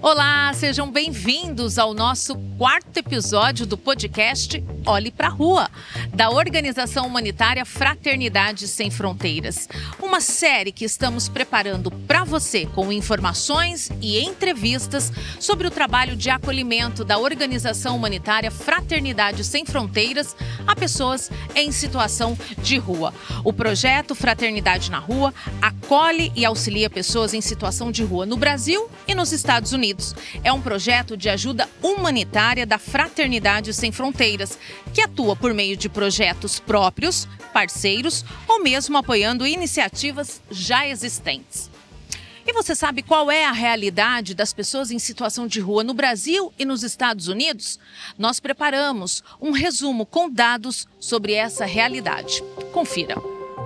Olá, sejam bem-vindos ao nosso quarto episódio do podcast Olhe pra Rua, da organização humanitária Fraternidade Sem Fronteiras. Uma série que estamos preparando para você com informações e entrevistas sobre o trabalho de acolhimento da organização humanitária Fraternidade Sem Fronteiras a pessoas em situação de rua. O projeto Fraternidade na Rua acolhe e auxilia pessoas em situação de rua no Brasil e nos Estados Unidos. É um projeto de ajuda humanitária da Fraternidade Sem Fronteiras, que atua por meio de projetos próprios, parceiros ou mesmo apoiando iniciativas já existentes. E você sabe qual é a realidade das pessoas em situação de rua no Brasil e nos Estados Unidos? Nós preparamos um resumo com dados sobre essa realidade. Confira.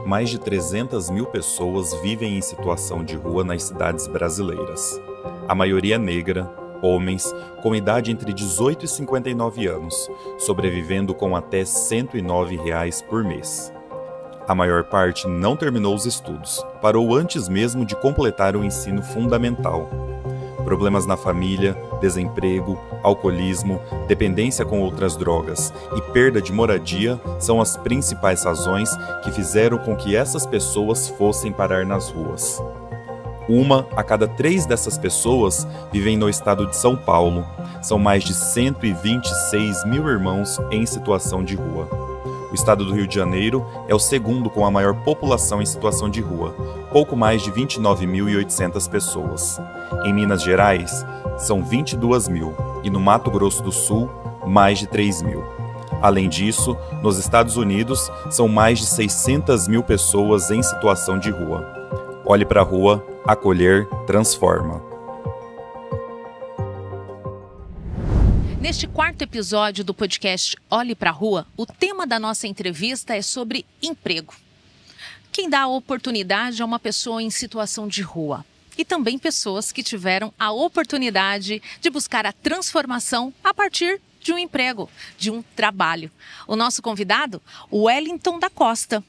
Mais de 300 mil pessoas vivem em situação de rua nas cidades brasileiras. A maioria negra, homens com idade entre 18 e 59 anos, sobrevivendo com até R$ 109 por mês. A maior parte não terminou os estudos, parou antes mesmo de completar o ensino fundamental. Problemas na família, desemprego, alcoolismo, dependência com outras drogas e perda de moradia são as principais razões que fizeram com que essas pessoas fossem parar nas ruas. Uma a cada 3 dessas pessoas vivem no estado de São Paulo. São mais de 126 mil irmãos em situação de rua. O estado do Rio de Janeiro é o segundo com a maior população em situação de rua, pouco mais de 29.800 pessoas. Em Minas Gerais, são 22 mil e no Mato Grosso do Sul, mais de 3 mil. Além disso, nos Estados Unidos, são mais de 600 mil pessoas em situação de rua. Olhe para a rua, acolher, transforma. Neste quarto episódio do podcast Olhe pra Rua, o tema da nossa entrevista é sobre emprego. Quem dá a oportunidade a uma pessoa em situação de rua e também pessoas que tiveram a oportunidade de buscar a transformação a partir de um emprego, de um trabalho. O nosso convidado, o Wellington da Costa.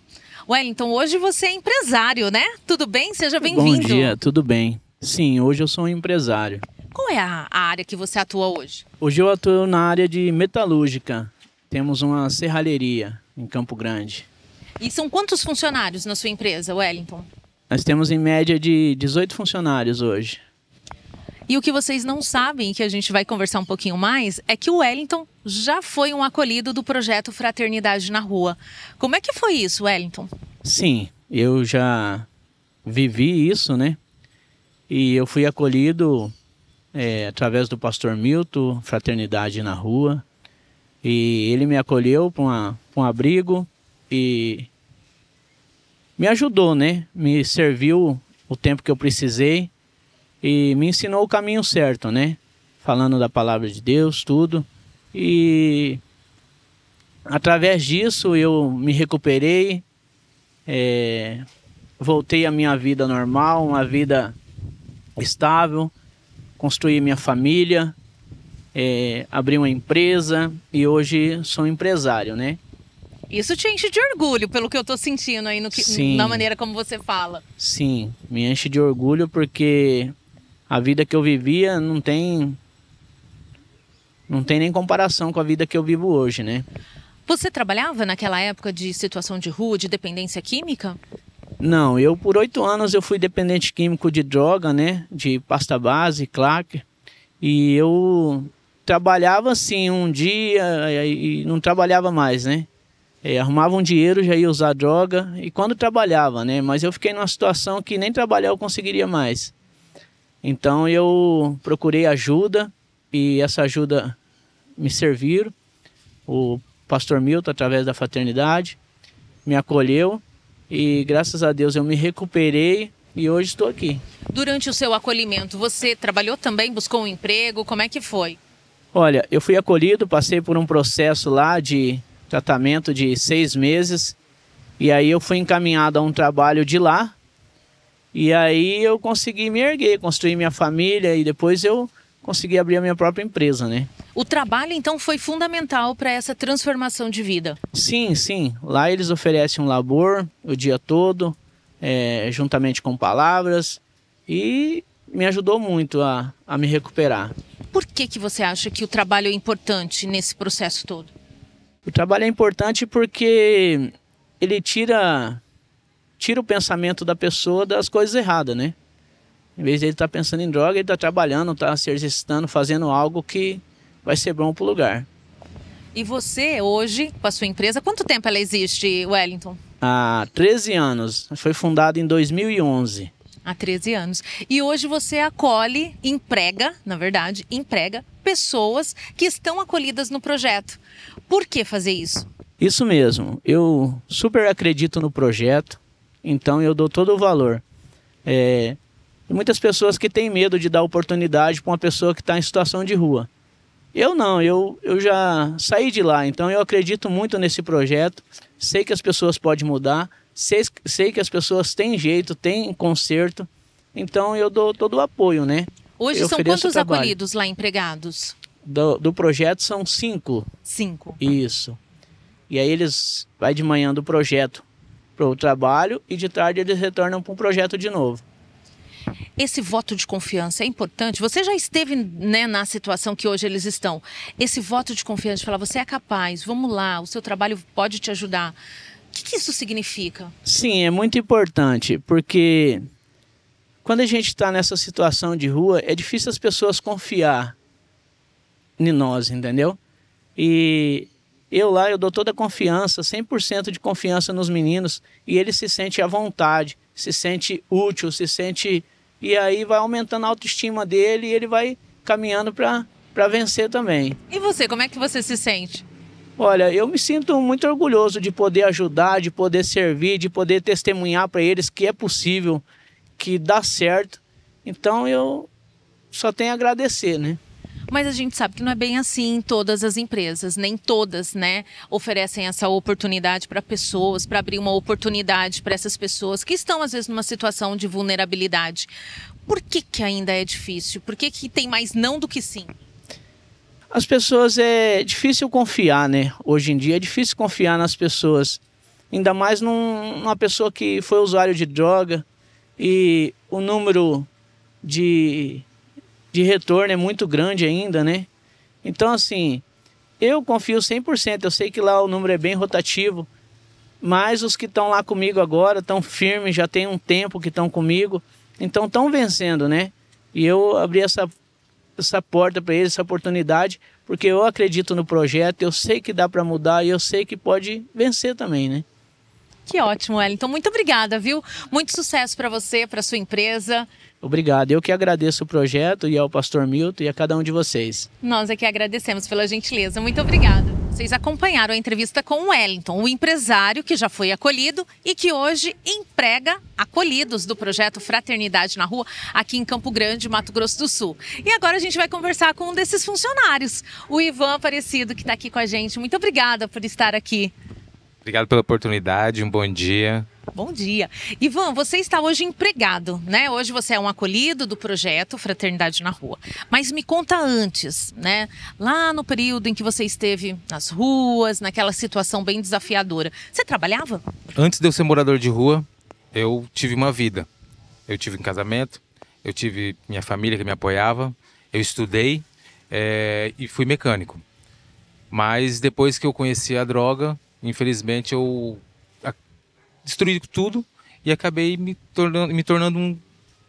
Wellington, hoje você é empresário, né? Tudo bem? Seja bem-vindo. Bom dia, tudo bem. Sim, hoje eu sou um empresário. Qual é a área que você atua hoje? Hoje eu atuo na área de metalúrgica. Temos uma serralheria em Campo Grande. E são quantos funcionários na sua empresa, Wellington? Nós temos em média de 18 funcionários hoje. E o que vocês não sabem, que a gente vai conversar um pouquinho mais, é que o Wellington já foi um acolhido do projeto Fraternidade na Rua. Como é que foi isso, Wellington? Sim, eu já vivi isso, né? E eu fui acolhido através do pastor Milton, Fraternidade na Rua. E ele me acolheu para um abrigo e me ajudou, né? Me serviu o tempo que eu precisei. E me ensinou o caminho certo, né? Falando da palavra de Deus, tudo. E através disso eu me recuperei, voltei à minha vida normal, uma vida estável, construí minha família, abri uma empresa e hoje sou empresário, né? Isso te enche de orgulho, pelo que eu tô sentindo aí na maneira como você fala. Sim, me enche de orgulho porque a vida que eu vivia não tem nem comparação com a vida que eu vivo hoje, né? Você trabalhava naquela época de situação de rua, de dependência química? Não, eu por 8 anos eu fui dependente químico de droga, né? De pasta base, crack. E eu trabalhava assim um dia e não trabalhava mais, né? Arrumava um dinheiro, já ia usar droga e quando trabalhava, né? Mas eu fiquei numa situação que nem trabalhar eu conseguiria mais. Então eu procurei ajuda e essa ajuda me serviu. O pastor Milton, através da fraternidade, me acolheu e graças a Deus eu me recuperei e hoje estou aqui. Durante o seu acolhimento, você trabalhou também, buscou um emprego? Como é que foi? Olha, eu fui acolhido, passei por um processo lá de tratamento de 6 meses e aí eu fui encaminhado a um trabalho de lá. E aí eu consegui me erguer, construir minha família e depois eu consegui abrir a minha própria empresa, né? O trabalho, então, foi fundamental para essa transformação de vida? Sim, sim. Lá eles oferecem um labor o dia todo, juntamente com palavras. E me ajudou muito a me recuperar. Por que você acha que o trabalho é importante nesse processo todo? O trabalho é importante porque ele tira o pensamento da pessoa das coisas erradas, né? Em vez de ele estar pensando em droga, ele está trabalhando, está se exercitando, fazendo algo que vai ser bom para o lugar. E você, hoje, com a sua empresa, quanto tempo ela existe, Wellington? Há 13 anos. Foi fundada em 2011. Há 13 anos. E hoje você acolhe, emprega pessoas que estão acolhidas no projeto. Por que fazer isso? Isso mesmo. Eu super acredito no projeto, então eu dou todo o valor. Tem muitas pessoas que têm medo de dar oportunidade para uma pessoa que está em situação de rua. Eu não, eu já saí de lá, então eu acredito muito nesse projeto. Sei que as pessoas podem mudar, sei que as pessoas têm jeito, têm conserto, então eu dou todo o apoio, né? Hoje eu são quantos acolhidos lá empregados? Do projeto são 5. 5. Isso. E aí eles vai de manhã do projeto para o trabalho e de tarde eles retornam para um projeto de novo. Esse voto de confiança é importante. Você já esteve, né, na situação que hoje eles estão. Esse voto de confiança de falar, você é capaz, vamos lá, o seu trabalho pode te ajudar. O que isso significa? Sim, é muito importante, porque quando a gente está nessa situação de rua, é difícil as pessoas confiar em nós, entendeu? E eu dou toda a confiança, 100% de confiança nos meninos, e eles se sentem à vontade, se sente útil, se sente... E aí vai aumentando a autoestima dele e ele vai caminhando para vencer também. E você, como é que você se sente? Olha, eu me sinto muito orgulhoso de poder ajudar, de poder servir, de poder testemunhar para eles que é possível, que dá certo. Então eu só tenho a agradecer, né? Mas a gente sabe que não é bem assim em todas as empresas, nem todas, né, oferecem essa oportunidade para pessoas, para abrir uma oportunidade para essas pessoas que estão às vezes numa situação de vulnerabilidade. Por que ainda é difícil? Por que tem mais não do que sim? As pessoas, é difícil confiar, né? Hoje em dia é difícil confiar nas pessoas, ainda mais numa pessoa que foi usuário de droga e o número de retorno é muito grande ainda, né? Então, assim, eu confio 100%. Eu sei que lá o número é bem rotativo, mas os que estão lá comigo agora estão firmes, já tem um tempo que estão comigo, então estão vencendo, né? E eu abri essa porta para eles, essa oportunidade, porque eu acredito no projeto, eu sei que dá para mudar e eu sei que pode vencer também, né? Que ótimo, Wellington. Muito obrigada, viu? Muito sucesso para você, para sua empresa. Obrigado. Eu que agradeço o projeto e ao pastor Milton e a cada um de vocês. Nós é que agradecemos pela gentileza. Muito obrigada. Vocês acompanharam a entrevista com o Wellington, o empresário que já foi acolhido e que hoje emprega acolhidos do projeto Fraternidade na Rua, aqui em Campo Grande, Mato Grosso do Sul. E agora a gente vai conversar com um desses funcionários, o Ivan Aparecido, que está aqui com a gente. Muito obrigada por estar aqui. Obrigado pela oportunidade, um bom dia. Bom dia. Ivan, você está hoje empregado, né? Hoje você é um acolhido do projeto Fraternidade na Rua. Mas me conta antes, né? Lá no período em que você esteve nas ruas, naquela situação bem desafiadora, você trabalhava? Antes de eu ser morador de rua, eu tive uma vida. Eu tive um casamento, eu tive minha família que me apoiava, eu estudei e fui mecânico. Mas depois que eu conheci a droga, infelizmente eu destruí tudo e acabei me tornando um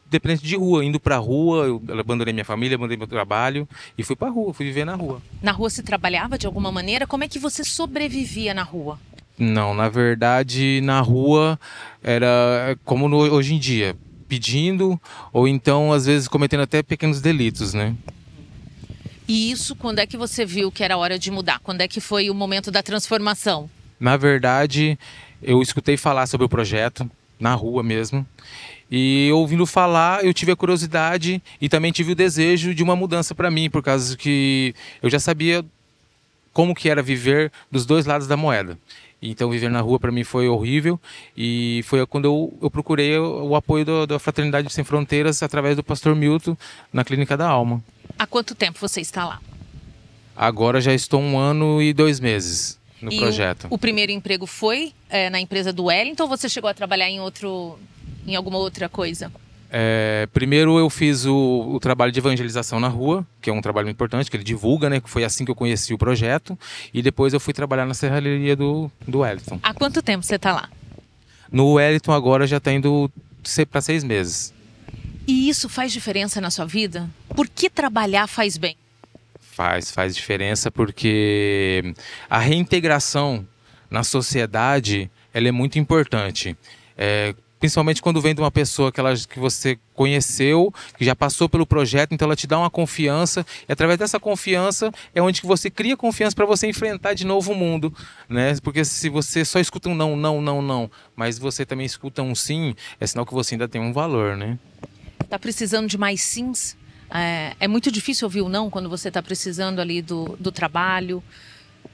dependente de rua, indo pra rua. Eu abandonei minha família, abandonei meu trabalho e fui pra rua, fui viver na rua. Na rua se trabalhava de alguma maneira? Como é que você sobrevivia na rua? Não, na verdade na rua era como hoje em dia, pedindo ou então às vezes cometendo até pequenos delitos, né? E isso, quando é que você viu que era hora de mudar? Quando é que foi o momento da transformação? Na verdade, eu escutei falar sobre o projeto, na rua mesmo, e ouvindo falar, eu tive a curiosidade e também tive o desejo de uma mudança para mim, por causa que eu já sabia como que era viver dos dois lados da moeda. Então, viver na rua para mim foi horrível e foi quando eu procurei o apoio da Fraternidade Sem Fronteiras através do pastor Milton na Clínica da Alma. Há quanto tempo você está lá? Agora já estou 1 ano e 2 meses no projeto. O primeiro emprego foi na empresa do Wellington ou você chegou a trabalhar em alguma outra coisa? Primeiro eu fiz o trabalho de evangelização na rua, que é um trabalho muito importante, que ele divulga, né? Que foi assim que eu conheci o projeto. E depois eu fui trabalhar na serralheria do Wellington. Há quanto tempo você está lá? No Wellington agora já está indo para 6 meses. E isso faz diferença na sua vida? Por que trabalhar faz bem? Faz diferença porque a reintegração na sociedade ela é muito importante. Principalmente quando vem de uma pessoa que você conheceu, que já passou pelo projeto, então ela te dá uma confiança, e através dessa confiança é onde que você cria confiança para você enfrentar de novo o mundo, né? Porque se você só escuta um não, mas você também escuta um sim, é sinal que você ainda tem um valor, né? Tá precisando de mais sims? É muito difícil ouvir o não quando você está precisando ali do trabalho.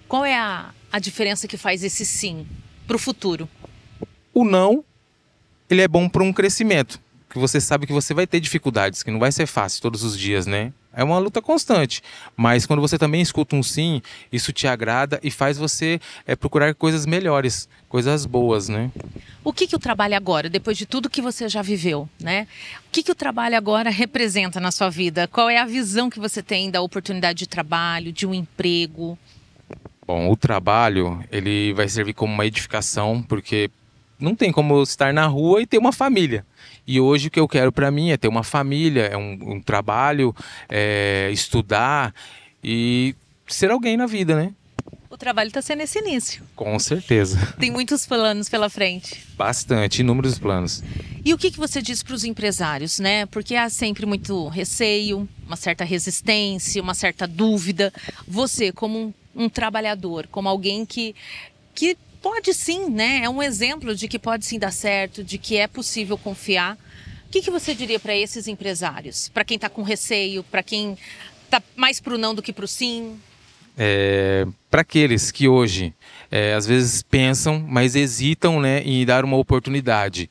Qual é a diferença que faz esse sim para o futuro? O não, ele é bom para um crescimento, que você sabe que você vai ter dificuldades, que não vai ser fácil todos os dias, né? É uma luta constante, mas quando você também escuta um sim, isso te agrada e faz você procurar coisas melhores, coisas boas, né? O que o trabalho agora, depois de tudo que você já viveu, né? O que o trabalho agora representa na sua vida? Qual é a visão que você tem da oportunidade de trabalho, de um emprego? Bom, o trabalho, ele vai servir como uma edificação, porque não tem como estar na rua e ter uma família. E hoje o que eu quero para mim é ter uma família, é um trabalho, estudar e ser alguém na vida, né? O trabalho está sendo esse início. Com certeza. Tem muitos planos pela frente. Bastante, inúmeros planos. E o que você diz para os empresários, né? Porque há sempre muito receio, uma certa resistência, uma certa dúvida. Você, como um trabalhador, como alguém que pode sim, né? É um exemplo de que pode sim dar certo, de que é possível confiar. O que você diria para esses empresários? Para quem está com receio, para quem está mais para o não do que para o sim? Para aqueles que hoje às vezes pensam, mas hesitam, né, em dar uma oportunidade.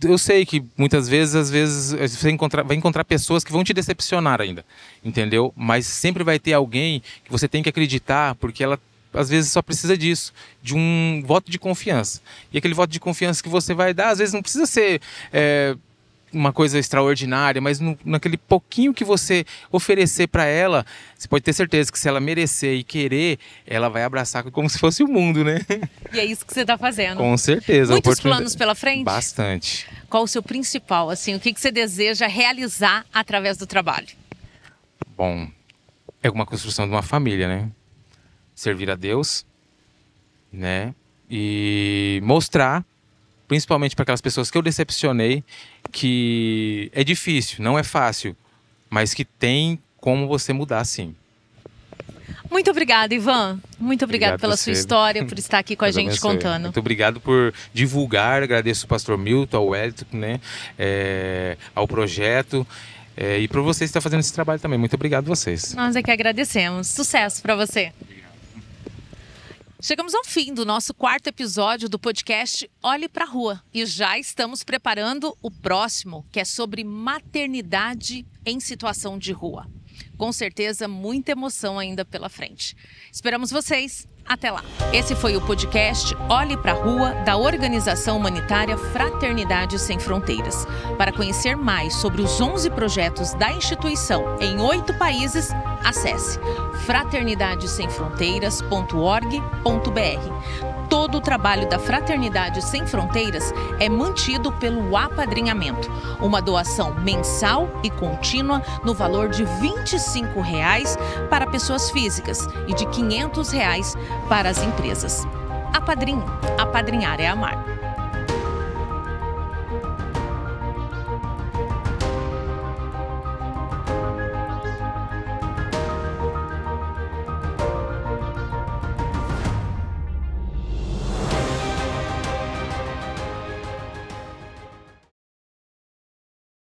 Eu sei que muitas vezes, às vezes, você vai encontrar pessoas que vão te decepcionar ainda, entendeu? Mas sempre vai ter alguém que você tem que acreditar, porque ela às vezes só precisa disso, de um voto de confiança. E aquele voto de confiança que você vai dar, às vezes não precisa ser uma coisa extraordinária, mas naquele pouquinho que você oferecer para ela, você pode ter certeza que se ela merecer e querer, ela vai abraçar como se fosse o mundo, né? E é isso que você está fazendo. Com certeza. Muitos planos pela frente? Bastante. Qual o seu principal, assim, o que você deseja realizar através do trabalho? Bom, é uma construção de uma família, né? Servir a Deus, né? E mostrar, principalmente para aquelas pessoas que eu decepcionei, que é difícil, não é fácil, mas que tem como você mudar, sim. Muito obrigada, Ivan. Muito obrigada pela sua história, por estar aqui com a gente contando. Muito obrigado por divulgar, agradeço ao pastor Milton, ao Wellington, né? Ao projeto. E por vocês estar fazendo esse trabalho também. Muito obrigado a vocês. Nós é que agradecemos. Sucesso para você. Chegamos ao fim do nosso 4º episódio do podcast Olhe pra Rua e já estamos preparando o próximo, que é sobre maternidade em situação de rua. Com certeza, muita emoção ainda pela frente. Esperamos vocês. Até lá. Esse foi o podcast Olhe pra Rua, da organização humanitária Fraternidade Sem Fronteiras. Para conhecer mais sobre os 11 projetos da instituição em 8 países, acesse fraternidadesemfronteiras.org.br. Todo o trabalho da Fraternidade Sem Fronteiras é mantido pelo apadrinhamento, uma doação mensal e contínua no valor de R$ 25 para pessoas físicas e de R$ 500 para as empresas. Apadrinhe. Apadrinhar é amar.